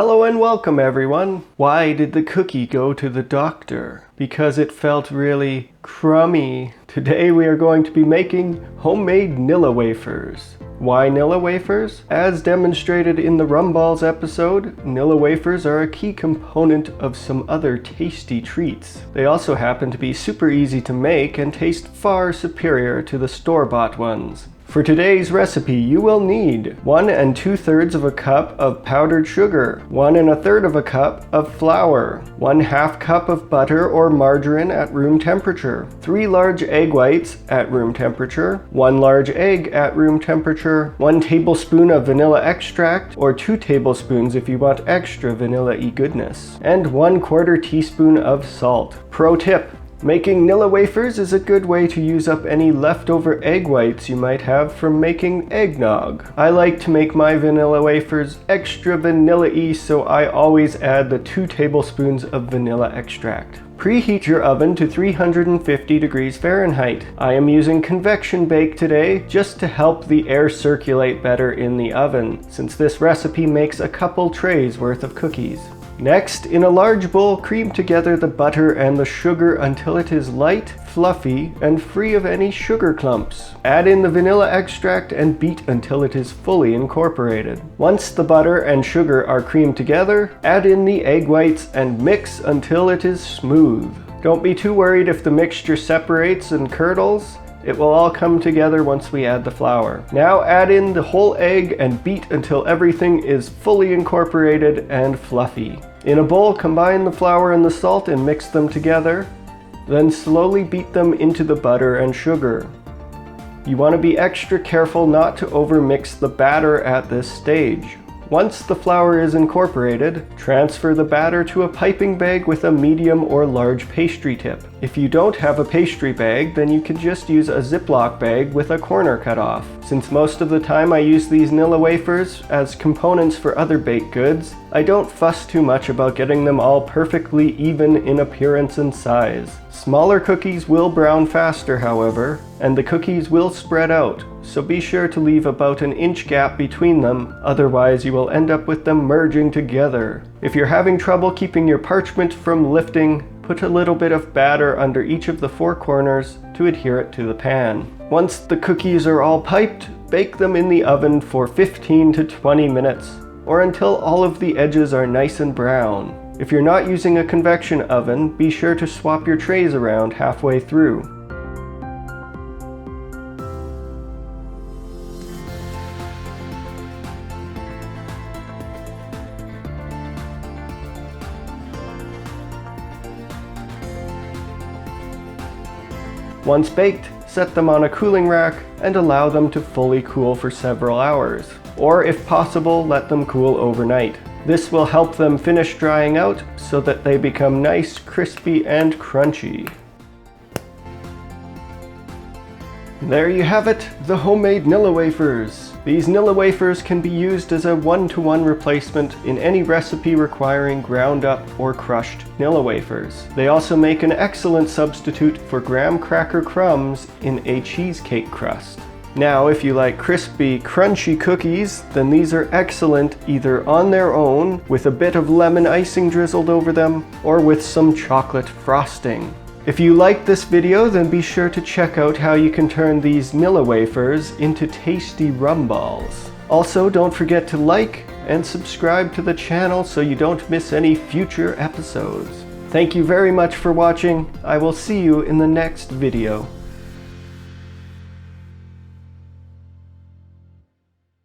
Hello and welcome everyone! Why did the cookie go to the doctor? Because it felt really crummy. Today we are going to be making homemade Nilla wafers. Why Nilla wafers? As demonstrated in the rum balls episode, Nilla wafers are a key component of some other tasty treats. They also happen to be super easy to make and taste far superior to the store-bought ones. For today's recipe, you will need 1 2/3 of a cup of powdered sugar, 1 1/3 cup of flour, 1/2 cup of butter or margarine at room temperature, 3 large egg whites at room temperature, 1 large egg at room temperature, 1 tablespoon of vanilla extract, or 2 tablespoons if you want extra vanilla-y goodness, and 1/4 teaspoon of salt. Pro tip: making Nilla wafers is a good way to use up any leftover egg whites you might have from making eggnog. I like to make my vanilla wafers extra vanilla-y, so I always add the 2 tablespoons of vanilla extract. Preheat your oven to 350 degrees Fahrenheit. I am using convection bake today just to help the air circulate better in the oven, since this recipe makes a couple trays worth of cookies. Next, in a large bowl, cream together the butter and the sugar until it is light, fluffy, and free of any sugar clumps. Add in the vanilla extract and beat until it is fully incorporated. Once the butter and sugar are creamed together, add in the egg whites and mix until it is smooth. Don't be too worried if the mixture separates and curdles. It will all come together once we add the flour. Now add in the whole egg and beat until everything is fully incorporated and fluffy. In a bowl, combine the flour and the salt and mix them together. Then slowly beat them into the butter and sugar. You want to be extra careful not to overmix the batter at this stage. Once the flour is incorporated, transfer the batter to a piping bag with a medium or large pastry tip. If you don't have a pastry bag, then you can just use a Ziploc bag with a corner cut off. Since most of the time I use these Nilla wafers as components for other baked goods, I don't fuss too much about getting them all perfectly even in appearance and size. Smaller cookies will brown faster, however, and the cookies will spread out, so be sure to leave about an inch gap between them, otherwise you will end up with them merging together. If you're having trouble keeping your parchment from lifting, put a little bit of batter under each of the 4 corners to adhere it to the pan. Once the cookies are all piped, bake them in the oven for 15 to 20 minutes, or until all of the edges are nice and brown. If you're not using a convection oven, be sure to swap your trays around halfway through. Once baked, set them on a cooling rack and allow them to fully cool for several hours. Or if possible, let them cool overnight. This will help them finish drying out so that they become nice, crispy, and crunchy. There you have it, the homemade Nilla wafers. These Nilla wafers can be used as a 1-to-1 replacement in any recipe requiring ground up or crushed Nilla wafers. They also make an excellent substitute for graham cracker crumbs in a cheesecake crust. Now, if you like crispy, crunchy cookies, then these are excellent either on their own, with a bit of lemon icing drizzled over them, or with some chocolate frosting. If you liked this video, then be sure to check out how you can turn these Nilla wafers into tasty rum balls. Also, don't forget to like and subscribe to the channel so you don't miss any future episodes. Thank you very much for watching. I will see you in the next video.